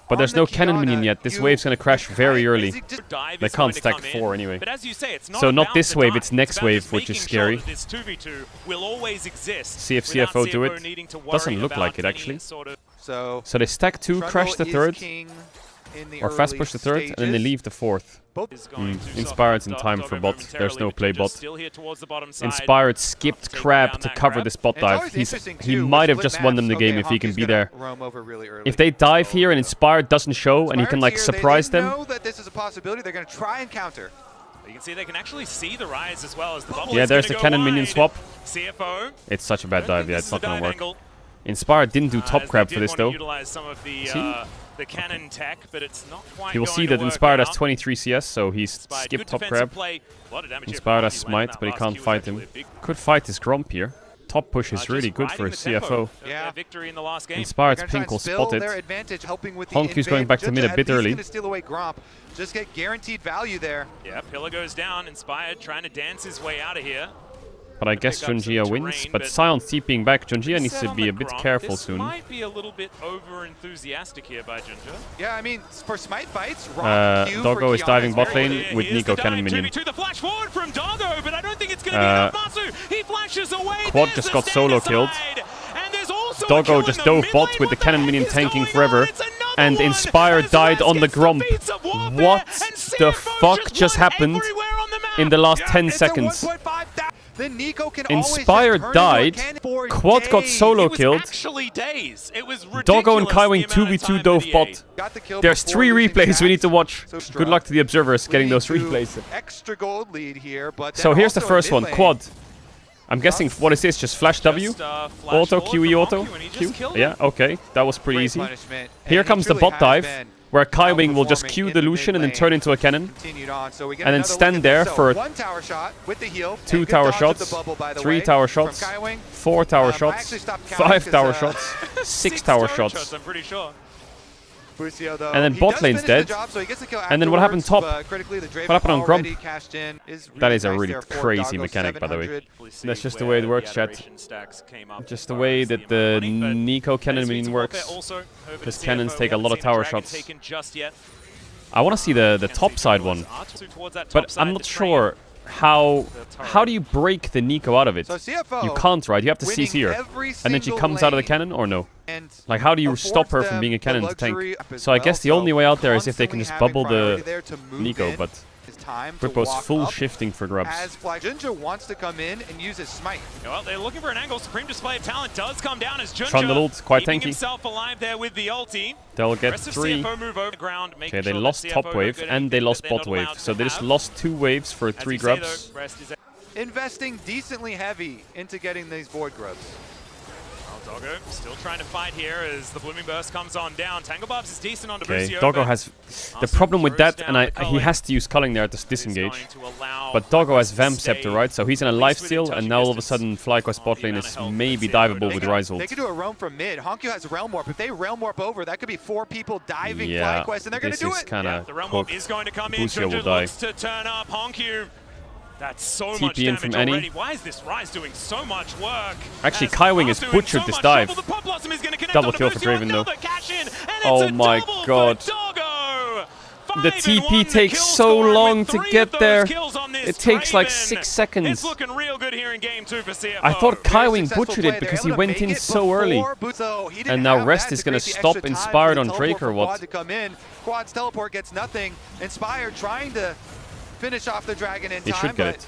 But there's no cannon minion yet. This wave's gonna crash very early. They can't stack 4 anyway. So not this wave, it's next wave, which is scary. See if CFO do it. Doesn't look like it, actually. So they stack 2, crash the 3rd, or fast push the 3rd, and then they leave the 4th. Inspired's in time for bot. There's no play bot. Inspired skipped Crab to cover this bot dive. He might have just won them the game if he can be there. If they dive here and Inspired doesn't show and he can like surprise them. They're going to try and counter. You can see they can actually see the rise as well as the bubble. Yeah, there's the cannon minion swap. CFO. It's such a bad dive. Yeah, it's not going to work. Inspired didn't do top crab for this though. The cannon tech, but it's not quite. You will see that Inspired has 23 CS, so he's skipped top crab. Inspired has smite, but he can't fight him. Could fight his Gromp here. Top push is really good for his CFO. Inspired's pink will spot it. Honkyu's going back to mid a bit early. Just get guaranteed value there. Yeah, Pillar goes down. Inspired trying to dance his way out of here. But I guess Junjia wins. But Sion's TPing back. Junjia needs to be a bit careful soon. Might be a little bit over enthusiastic here by Junjia. Yeah, I mean, for smite fights, Doggo is diving bot lane with Nico cannon minion. The flash forward from Doggo, but I don't think it's going to be enough. Masu, he flashes away. Quad just got solo killed. Doggo just dove bot with the cannon minion tanking forever. And Inspired died on the Gromp. What the fuck just happened in the last 10 seconds? Inspired died, Quad got solo killed, Doggo and Kaiwing 2v2 dove bot. There's 3 replays we need to watch. Good luck to the observers getting those replays. So here's the first one, Quad. I'm guessing, what is this, just flash W? Auto, QE auto? Q? Yeah, okay, that was pretty easy. Here comes the bot dive, where Kaiwing will just Q the Lucian and then turn into a cannon. And then stand there for 2 tower shots, 3 tower shots, 4 tower shots, 5 tower shots, 6 tower shots. And then bot lane's dead. And then what happened top? What happened on Gromp? That is a really crazy mechanic, by the way. That's just the way it works, chat. Just the way that the Nico cannon minion works. Because cannons take a lot of tower shots. I want to see the top side one. But I'm not sure how do you break the Nico out of it? You can't, right? You have to seize here. And then she comes out of the cannon, or no? Like, how do you stop her from being a cannon to tank? So I guess the only way out there is if they can just bubble the Nico, but Bwipo's full shifting for grubs. Junja wants to come in and use his smite. Well, they're looking for an angle. Supreme display of talent does come down as Junja Trundled, quite tanky. Himself alive there with the ulti. They'll get 3. Okay, they lost top wave and they lost bot wave. So they just lost 2 waves for 3 grubs. Investing decently heavy into getting these void grubs. Doggo still trying to fight here as the Blooming Burst comes on down. Tangle Bobs is decent on Okay, Doggo has... The problem with that, and he has to use Culling there to disengage. But Doggo has Vamp Scepter, right? So he's in a lifesteal, and now all of a sudden FlyQuest bot lane is maybe diveable with Rise ult. They could do a roam from mid. Honkyu's has Realm Warp. If they Realm Warp over, that could be 4 people diving FlyQuest, and they're going to do it. The Realm Warp is going to come in. Junja looks to turn up. Honky. That's so much damage from already. Why is this Rise doing so much work? Actually, Kaiwing has butchered this dive. Double kill for Draven though. Oh my god. The TP takes so long to get there. It takes like 6 seconds. I thought Kaiwing butchered it because he went in so early. And now Rest is going to stop Inspired on Drake or what? Quad's teleport gets nothing. Inspired trying to finish off the dragon in time. He should get it.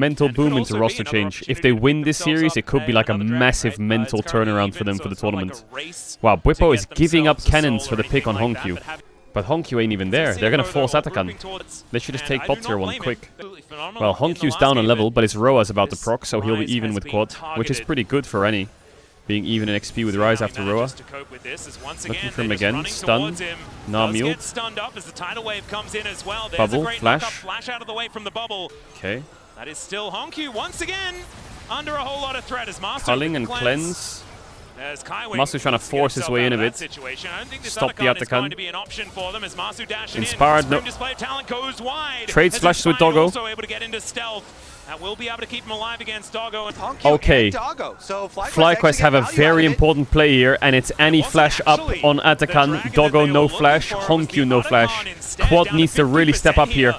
mental boom into roster change. If they win this series, it could be like a massive mental turnaround for them for the tournament. Wow, Bwipo is giving up cannons for the pick on Honkyu. But Honkyu ain't even there. They're gonna force Atakan. They should just take bot tier 1 quick. Well, Honkyu's down a level, but his Roa's about to proc, so he'll be even with quad, which is pretty good for Rennie. Being even in XP with Ryze after Roa. Looking for him again. Stun. Namiel. Bubble. Flash. Out of the way from the bubble. Okay. That is still Honkyu once again under a whole lot of threat as Masu Culling and cleanse. Masu's trying to force his way in a bit. Stop the Atakan. Inspired, no. Trade splashes with Doggo. That will be able to keep him alive against Doggo. Okay. FlyQuest have a very important play here, and it's any flash up on Atakan. Doggo no flash, Honkyu no flash. Quad needs to really step up here.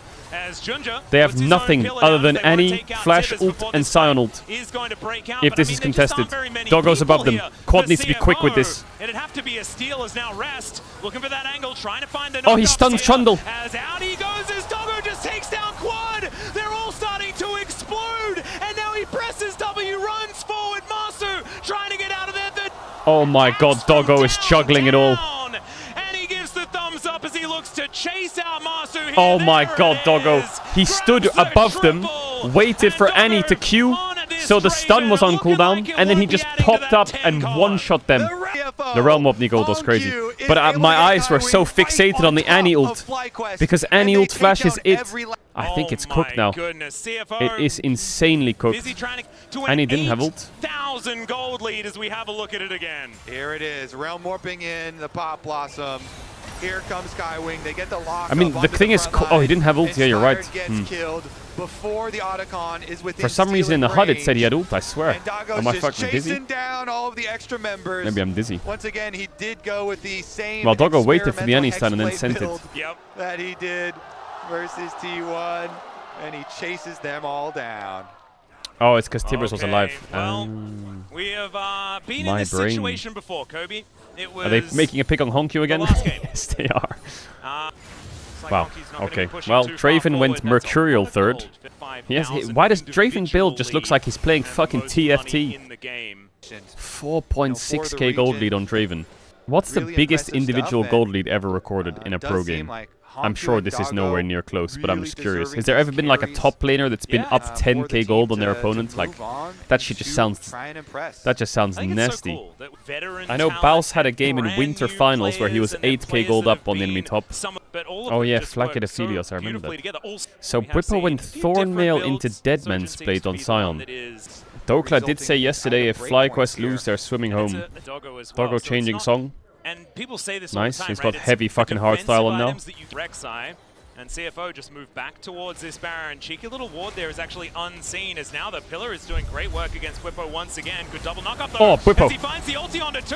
They have nothing other than any flash ult and Sion ult. If this is contested, Doggo's above them. Quad needs to be quick with this. It'd have to be a steal as now Rest looking for that angle, trying to find the oh, he stuns Trundle. As out he goes as Doggo just takes down Quad. They're all starting to explode, and now he presses W, runs forward. Masu trying to get out of there. Oh my god, Doggo is juggling it all. And he gives the thumbs up as he looks to chase out Masu here. Oh my god, Doggo. He stood above them, waited for Annie to Q, so the stun was on cooldown, and then he just popped up and one-shot them. The Realm Opening ult was crazy. But my eyes were so fixated on the Annie ult, because Annie ult flashes it. I think it's cooked now. It is insanely cooked. Annie didn't have ult. 1,000 gold lead as we have a look at it again. Here it is, Realm warping in, the Pop Blossom. Here comes Skywing, they get the lock. I mean, the thing is, oh, he didn't have ult. Yeah, you're right. Killed before the Otacon is within For some reason in the HUD it said he had ult, I swear. Am I fucking dizzy? Down all of the extra members. Maybe I'm dizzy. Once again, he did go with the same. Well, Doggo waited for the Annie stun and then sent it. Yep. That he did versus T1, and he chases them all down. Oh, it's because Tibbers was alive. Well, we have been in this situation before, Kobe. It was are they making a pick on Honkyu again? Yes, they are. Wow. Okay. Well, Draven went Mercurial third. Yes. Why does Draven build just looks like he's playing fucking TFT? 4.6k gold lead on Draven. What's the biggest individual gold lead ever recorded in a pro game? I'm sure this is nowhere near close, but I'm just curious. Has there ever been like a top laner that's been up 10k gold on their opponent? Like, that shit just sounds... That just sounds nasty. I know Baus had a game in Winter Finals where he was 8k gold up on the enemy top. Oh yeah, Flacket Aphelios, I remember that. So Bwippo went Thornmail into Deadman's Blade on Sion. Dokla did say yesterday if FlyQuest lose, they're swimming home. Doggo changing song. And people say this nice, all the time, he's got heavy fucking hardstyle on now. Rek'Sai and CFO just move back towards this Baron. Cheeky little ward there is actually unseen as now the Pillar is doing great work against Bwippo once again. Good double knock up though. Oh, Bwippo. As he finds the ulti onto 2.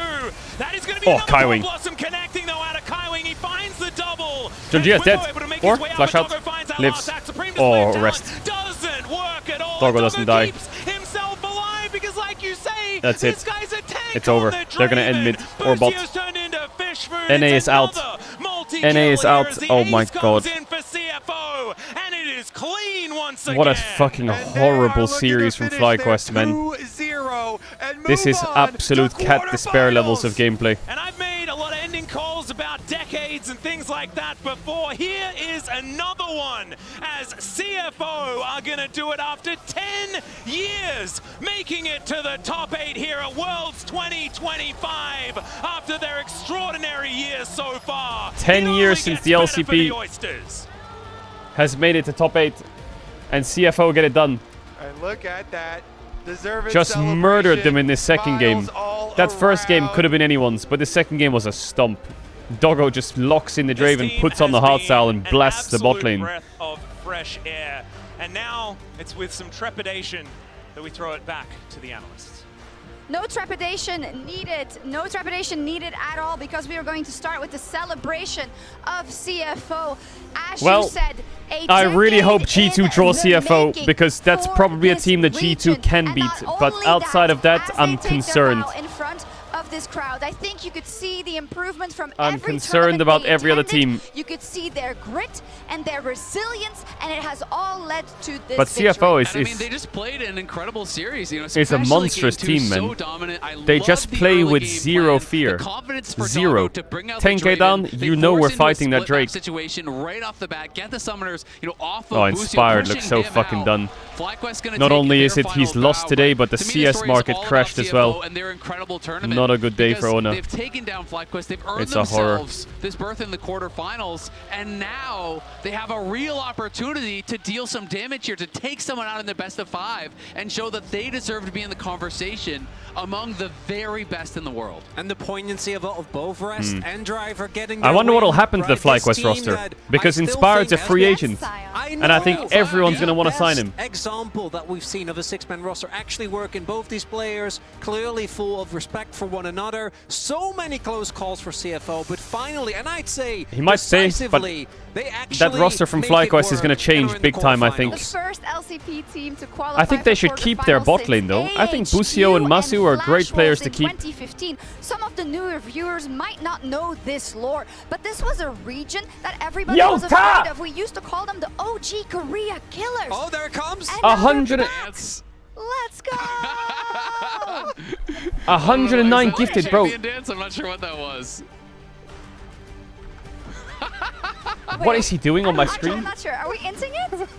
That is going to be another Kaiwing. Blossom connecting though out of Kaiwing. He finds the double. Junji is dead. Or flash out. Lives. Oh, rest. Doesn't work at all. Doggo doesn't die. Himself alive because like you say, that's it. Guy's a tank. It's over. They're going to end mid or bot. NA is out. NA is out. Oh my god. What a fucking horrible series from FlyQuest, man. This is absolute cat despair levels of gameplay. And I've made a lot of ending calls about decades and things like that before. Here is another one as CFO are going to do it after 10 years, making it to the top 8 here at Worlds 2025 after their extraordinary years so far. 10 years since the LCP has made it to top 8 and CFO get it done. And look at that. Just murdered them in this second game. That first game could have been anyone's, but the second game was a stomp. Doggo just locks in the Draven, puts on the hardstyle and blasts the bot lane. Breath of fresh air. And now it's with some trepidation that we throw it back to the analysts. No trepidation needed. No trepidation needed at all because we are going to start with the celebration of CFO. As you said, I really hope G2 draw CFO because that's probably a team that G2 can beat. But outside of that, I'm concerned. In front of this crowd, I think you could see the improvement from I'm concerned about every other team. You could see their grit and their resilience, and it has all led to this. But CFO is, I mean, they just played an incredible series. You know, it's a monstrous team, man. They just play with zero fear. Zero. 10k down, you know we're fighting that Drake. Situation right off the bat. Get the summoners, you know, off of Inspired looks so fucking done. Not only is it he's lost today, but the CS market crashed as well. Not a a good day for Ona. They've taken down FlyQuest. They've earned It's a horror. themselves this berth in the quarterfinals, and now they have a real opportunity to deal some damage here, to take someone out in the best of 5 and show that they deserve to be in the conversation among the very best in the world. And the poignancy of both Rest and Driver getting I wonder their what'll win, happen to the right? This FlyQuest team roster, that because I still Inspired's a think free has- agent. I And I think know. everyone's going to want to Best sign him. example that we've seen of a 6-man roster actually working. Both these players clearly full of respect for one another. So many close calls for CFO, but finally, and I'd say He might stay, but decisively, they actually that roster from make it FlyQuest is going work to change and are in the big time, I think. The first LCP team to qualify. I think they for should keep their quarterfinals bot lane, though. since I think AHQ Busio and Masu are great Flash players to Wolves keep. in 2015. Some of the newer viewers might not know this lore, but this was a region that everybody Yo, was Ta! afraid of. We used to call them the OG Korea killers. Oh, there it comes. And now they're 100 back. Dance. Let's go! 109 Oh, gifted, bro. champion dance? I'm not sure what that was. What is he doing on my Actually, I'm screen? not sure. Are we inting it?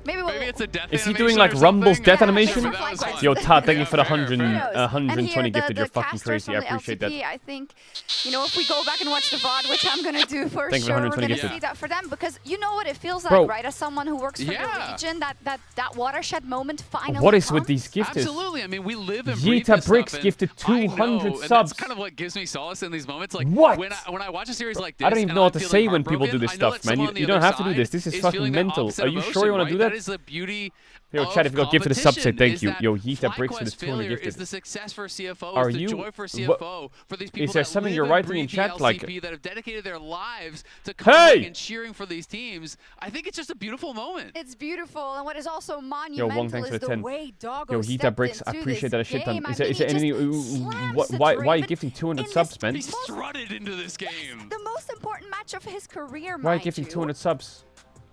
Maybe we'll. Maybe it's a death Is he animation doing like or Rumble's something? death I'm not animation? sure, but that was fun. Yo, Todd, thank you for the Fair, 100, fair. Who knows? And 120 here, gifted. You're the fucking casters crazy. I from the appreciate that. LCP, I think, you know, if we go back and watch the VOD, which I'm gonna do for Thank you for sure, we're 120 gonna gifted. see that for them, because you know what it feels like, Bro. right? As someone who works for Yeah. the region, that watershed moment finally. What is with comes. these gifted? Absolutely. I mean, we live and breathe Yeta this Bricks stuff, and gifted I 200 know, and subs. that's kind of what gives me solace in these moments. Like What? when I watch a series like this, I don't even and know what I'm to feeling say when people do heartbroken, this I know stuff, that man. someone on You the don't other have to do side this. This is fucking feeling that mental. opposite Are you emotion, sure you want to right? do That that? is the beauty. Yo, of chat, if you got gifted a sub, say competition, thank is you. that Yo, Yeta Bricks for the FlyQuest 200 failure gifted. is the success for CFO, Are is the you- joy for what- CFO, for these people there that something live you're and writing in breathe the chat, like- LCP, that have dedicated their lives to Hey! coming and cheering for these teams. I think it's just a beautiful moment. It's beautiful, and what is also Wong, monumental thanks for is the the 10. way Doggo Yo, Yeta stepped Bricks, I into appreciate this that shit ton. game. Is I there mean, any... he just slams the Why Draven gifting 200 in subs, this man? He strutted into this game. The most important match of his career, Why mind gifting you. 200 subs?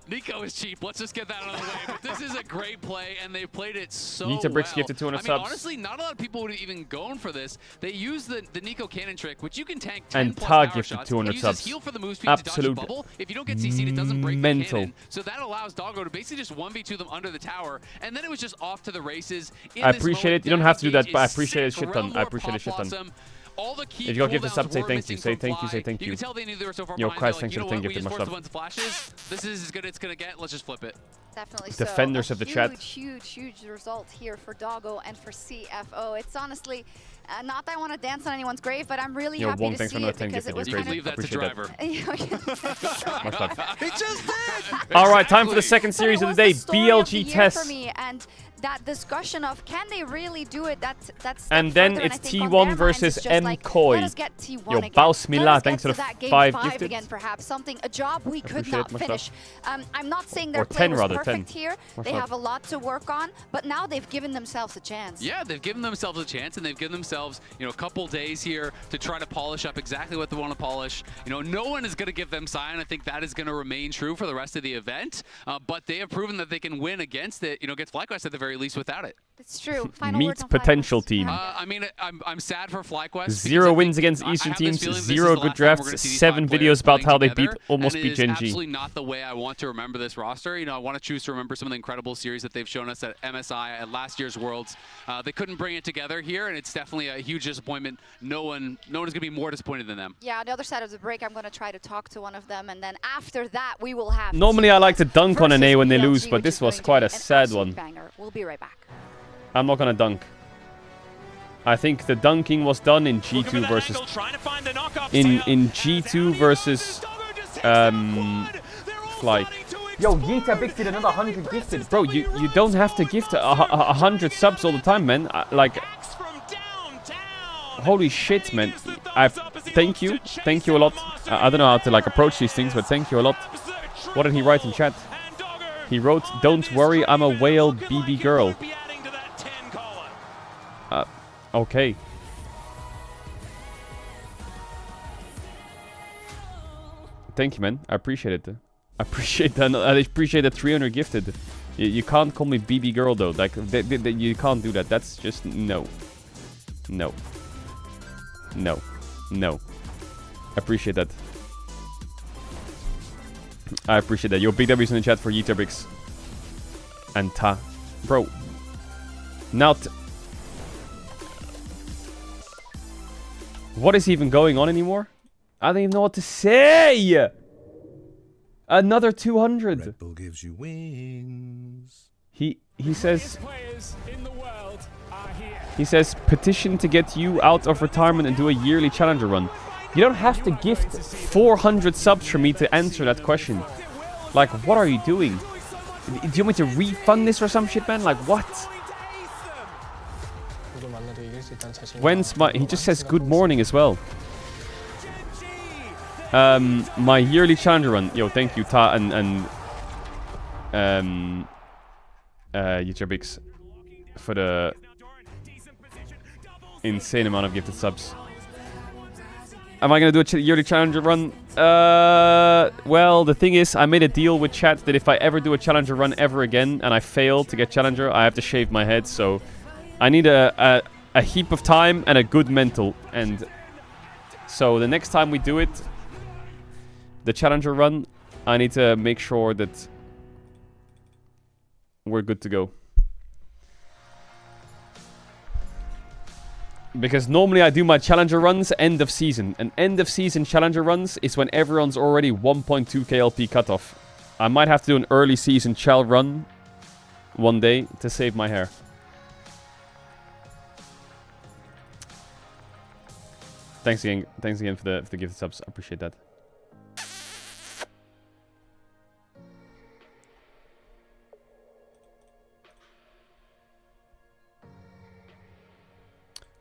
Nico is cheap. Let's just get that out of the way. But this is a great play, and they played it so Yeta Bricks well. gifted 200 I mean, subs. honestly, not a lot of people would have even gone for this. They used the Nico cannon trick, which you can tank 10 And plus Ta power gifted shots. 200 It uses subs. heal for the move speed to dodge Absolute a bubble. If you don't get CC'd, it doesn't break mental. the cannon. So that allows Doggo to basically just 1v2 them under the tower, and then it was just off to the races. In I this appreciate moment, it. You don't have to do that, Gage but I is appreciate it sick. shit ton. I Realm appreciate Lore it shit ton. Pop Blossom. All the key If you got gifted cooldowns sub, say were thank you. missing Say from thank you. Say Fly. thank You you. can tell they knew they were so far Yo, behind. Christ, They're like, thanks you for know the 10 what? We gifted, just much forced a love. bunch of flashes. This is as good as it's gonna get. Let's just flip it. Definitely Defenders so. of the chat. Huge result here for Doggo and for CFO. It's honestly not that I want to dance on anyone's grave, but I'm really Yo, happy Wong, to thanks for see another it 10 because gifted. it was You're You can crazy. leave that to Appreciate driver. Much love. He just did. All right, time for the Exactly. second series But of it the day, was the story of the BLG year test. for me, and that discussion of can they really do it? That's And then it's T1 versus MCoy. Yo, Baus Mila, thanks for the 5 gifted. again, perhaps something, a job we could Appreciate not it, much love. finish. I'm not saying their Or play 10 was rather, perfect 10. here. Much They love. have a lot to work on, but now they've given themselves a chance. Yeah, they've given themselves a chance, and they've given themselves, you know, a couple days here to try to polish up exactly what they want to polish. You know, no one is going to give them sign. I think that is going to remain true for the rest of the event. But they have proven that they can win against it, you know, against FlyQuest at the very least without it. It's true. Final Meet words on potential FlyQuest. team. I mean, I'm sad for FlyQuest. because 0 I wins think against I Eastern have this teams, feeling this is 0 the good last time we're drafts, gonna see these 7 5 players videos about playing how they together, beat almost and beat it is Gen G. absolutely not the way I want to remember this roster. You know, I want to choose to remember some of the incredible series that they've shown us at MSI at last year's Worlds. They couldn't bring it together here, and it's definitely a huge disappointment. No one is going to be more disappointed than them. Yeah, on the other side of the break, I'm going to try to talk to one of them, and then after that, we will have. Normally I like to dunk on an A when they versus lose, BLG, but which this is was going to quite be a an sad absolute one. banger. We'll be right back. I'm not gonna dunk. I think the dunking was done in G2 versus in G2 versus Fly. Yo, Yeta Bix did another 100 gifted. Bro, you don't have to gift 100 subs all the time, man. Like, holy shit, man. Thank you a lot. I don't know how to like approach these things, but thank you a lot. What did he write in chat? He wrote, "Don't worry, I'm a whale BB girl." Okay. Thank you, man. I appreciate it. I appreciate that. I appreciate that 300 gifted. You can't call me BB girl though. Like you can't do that. That's just no. No. No. No. I appreciate that. I appreciate that. Yo, big W's in the chat for Yeeterbix. And Ta. Bro. Not. What is even going on anymore? I don't even know what to say! Another 200! Red Bull gives you wings. He says... He says, petition to get you out of retirement and do a yearly challenger run. You don't have to gift 400 subs for me to answer that question. Like, what are you doing? Do you want me to refund this or some shit, man? Like, what? When's my... He just says good morning as well. My yearly challenger run. Yo, thank you, Ta and YouTubix for the insane amount of gifted subs. Am I gonna do a yearly challenger run? Well, the thing is, I made a deal with chat that if I ever do a challenger run ever again and I fail to get challenger, I have to shave my head. So I need a heap of time and a good mental. And so the next time we do it, the challenger run, I need to make sure that we're good to go. Because normally I do my challenger runs end of season. And end of season challenger runs is when everyone's already 1.2 KLP cutoff. I might have to do an early season chal run one day to save my hair. Thanks again for the gifted subs. I appreciate that.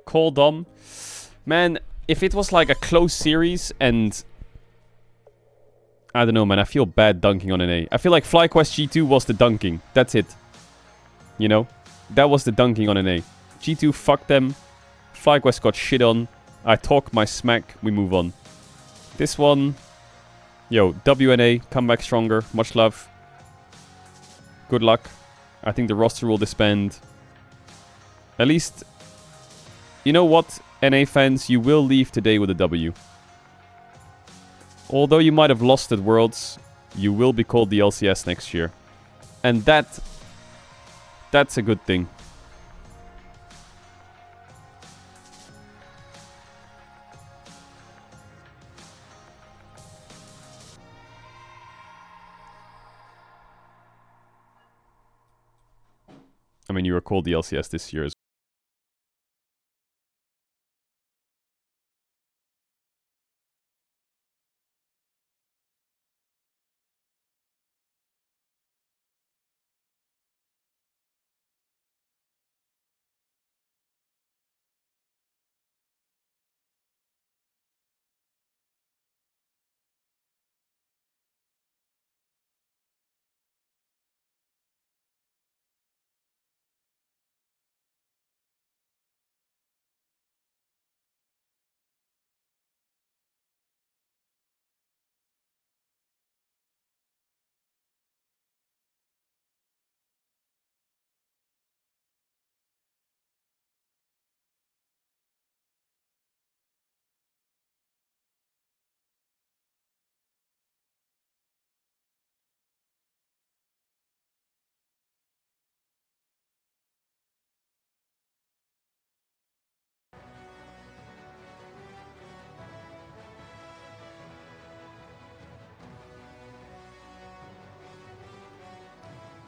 Call Dom. Man, if it was like a close series and... I don't know, man. I feel bad dunking on an A. I feel like FlyQuest G2 was the dunking. That's it. You know? That was the dunking on an A. G2 fucked them. FlyQuest got shit on. I talk my smack. We move on. This one... Yo, WNA. Come back stronger. Much love. Good luck. I think the roster will disband. At least... You know what, NA fans, you will leave today with a W. Although you might have lost at Worlds, you will be called the LCS next year. And that's a good thing. I mean, you were called the LCS this year as well.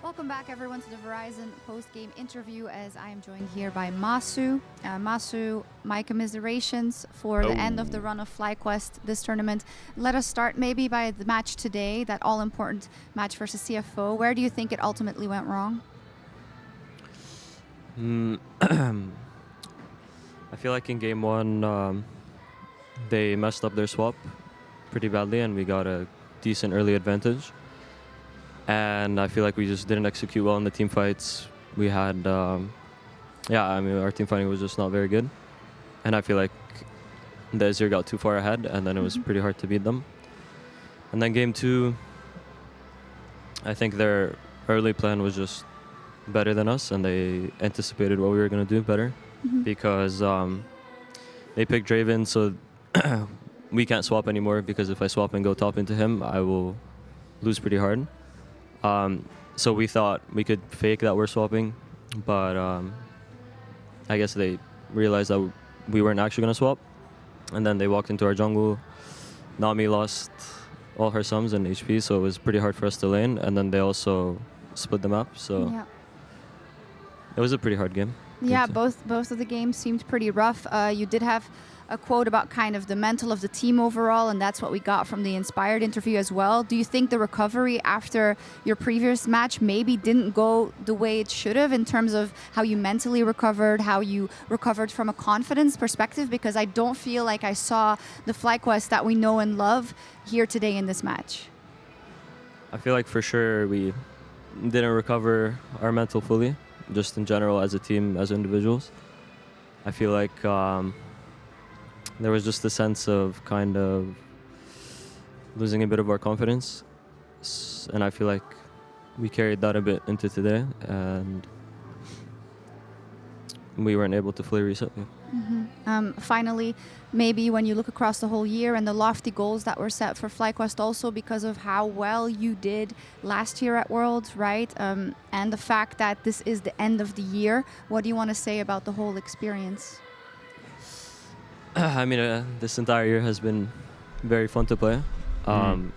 Welcome back, everyone, to the Verizon post-game interview, as I am joined here by Masu. Masu, my commiserations for the end of the run of FlyQuest this tournament. Let us start maybe by the match today, that all-important match versus CFO. Where do you think it ultimately went wrong? I feel like in game one, they messed up their swap pretty badly, and we got a decent early advantage. And I feel like we just didn't execute well in the team fights. We had, yeah, I mean, our team fighting was just not very good. And I feel like the Azir got too far ahead, and then it was pretty hard to beat them. And then game two, I think their early plan was just better than us, and they anticipated what we were going to do better. Because they picked Draven, so we can't swap anymore, because if I swap and go top into him, I will lose pretty hard. So we thought we could fake that we're swapping, but I guess they realized that we weren't actually going to swap. And then they walked into our jungle. Nami lost all her sums and HP, so it was pretty hard for us to lane. And then they also split the map, so it was a pretty hard game. Yeah, both of the games seemed pretty rough. You did have a quote about kind of the mental of the team overall, and that's what we got from the Inspired interview as well. Do you think the recovery after your previous match maybe didn't go the way it should have in terms of how you mentally recovered, how you recovered from a confidence perspective? Because I don't feel like I saw the FlyQuest that we know and love here today in this match. I feel like for sure we didn't recover our mental fully, just in general as a team, as individuals. I feel like there was just a sense of kind of losing a bit of our confidence. And I feel like we carried that a bit into today, and we weren't able to fully reset. Finally, maybe when you look across the whole year and the lofty goals that were set for FlyQuest also because of how well you did last year at Worlds, right? And the fact that this is the end of the year, what do you want to say about the whole experience? I mean, this entire year has been very fun to play.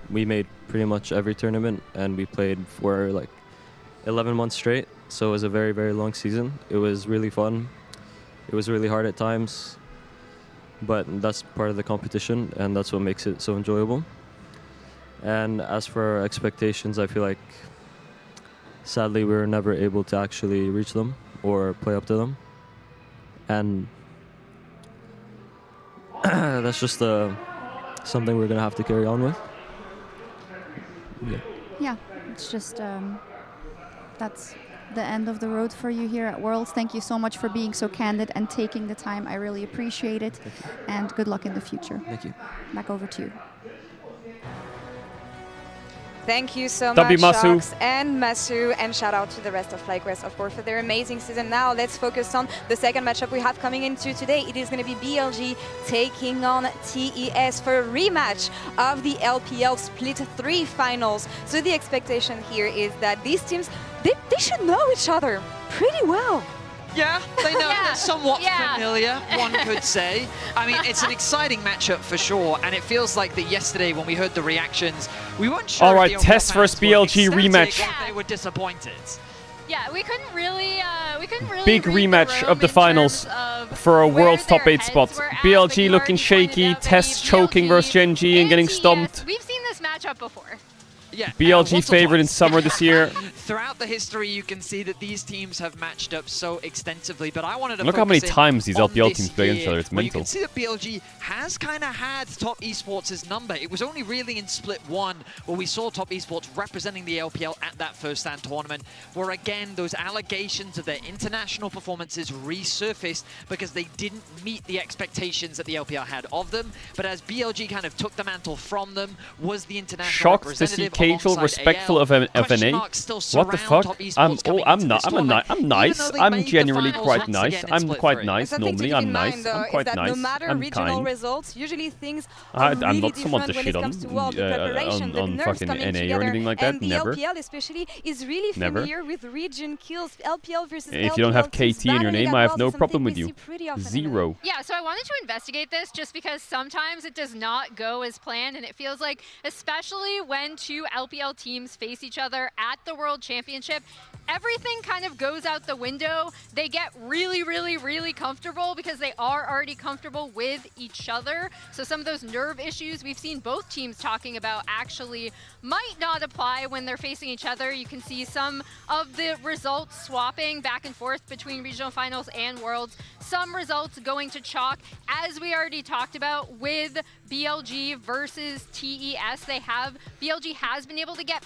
We made pretty much every tournament, and we played for like 11 months straight. So it was a very, very long season. It was really fun. It was really hard at times, but that's part of the competition, and that's what makes it so enjoyable. And as for our expectations, I feel like sadly we were never able to actually reach them or play up to them. And that's just something we're gonna have to carry on with. Yeah, it's just that's the end of the road for you here at Worlds. Thank you so much for being so candid and taking the time. I really appreciate it, and good luck in the future. Thank you. Back over to you. Thank you so W much, Masu. Shox and Masu, and shout out to the rest of FlyQuest, of course, for their amazing season. Now let's focus on the second matchup we have coming into today. It is going to be BLG taking on TES for a rematch of the LPL Split 3 finals. So the expectation here is that these teams, they should know each other pretty well. Yeah, they know they're somewhat familiar, one could say. I mean, it's an exciting matchup for sure, and it feels like that yesterday when we heard the reactions, we weren't sure. All right, TES versus BLG rematch. They were disappointed. Yeah, we couldn't really big rematch of the finals for a world's top 8 spot. BLG looking shaky, TES choking versus Gen G and getting stomped. We've seen this matchup before. Yeah, BLG favored in summer this year. Throughout the history, you can see that these teams have matched up so extensively, but I wanted to look how many focus times these on LPL this teams play against each other. It's where mental. You can see that BLG has kind of had Top Esports' number. It was only really in Split 1 where we saw Top Esports representing the LPL at that first stand tournament, where again, those allegations of their international performances resurfaced because they didn't meet the expectations that the LPL had of them. But as BLG kind of took the mantle from them, was the international Shocked to see Caedrel respectful of an A. What the fuck? I'm nice. I'm generally quite nice. I'm quite nice normally. I'm nice. I'm quite nice. No matter I'm regional kind. results, usually things are I'm really not someone to different when shit it on comes to world preparation. The nerves fucking coming NA or together, anything like and that. the Never. LPL especially is really familiar with region kills. LPL versus LPL. If you don't have KT in your name, I have no problem with you. Zero. Yeah, so I wanted to investigate this just because sometimes it does not go as planned, and it feels like, especially when two LPL teams face each other at the World Championship, everything kind of goes out the window. They get really, really, really comfortable because they are already comfortable with each other. So some of those nerve issues we've seen both teams talking about actually might not apply when they're facing each other. You can see some of the results swapping back and forth between regional finals and Worlds. Some results going to chalk, as we already talked about with BLG versus TES. BLG has been able to get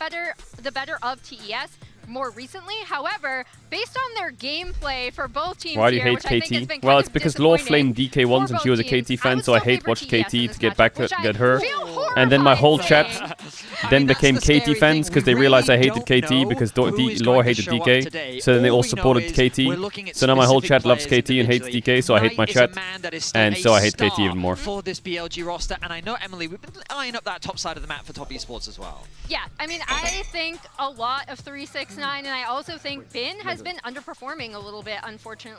the better of TES more recently. However, based on their gameplay for both teams, why do you hate KT? Well, it's because Law flamed DK once and she was a KT fan, so I hate watched KT to get back to get her. And then my whole chat then became KT fans because they realized I hated KT because Law hated DK. So then they all supported KT. So now my whole chat loves KT and hates DK, so I hate my chat. And so I hate KT even more. For this BLG roster, and I know, Emily, we've been eyeing up that top side of the map for Top Esports as well. Yeah, I mean, I think a lot of 369, and I also think Bin has been underperforming a little bit, unfortunately.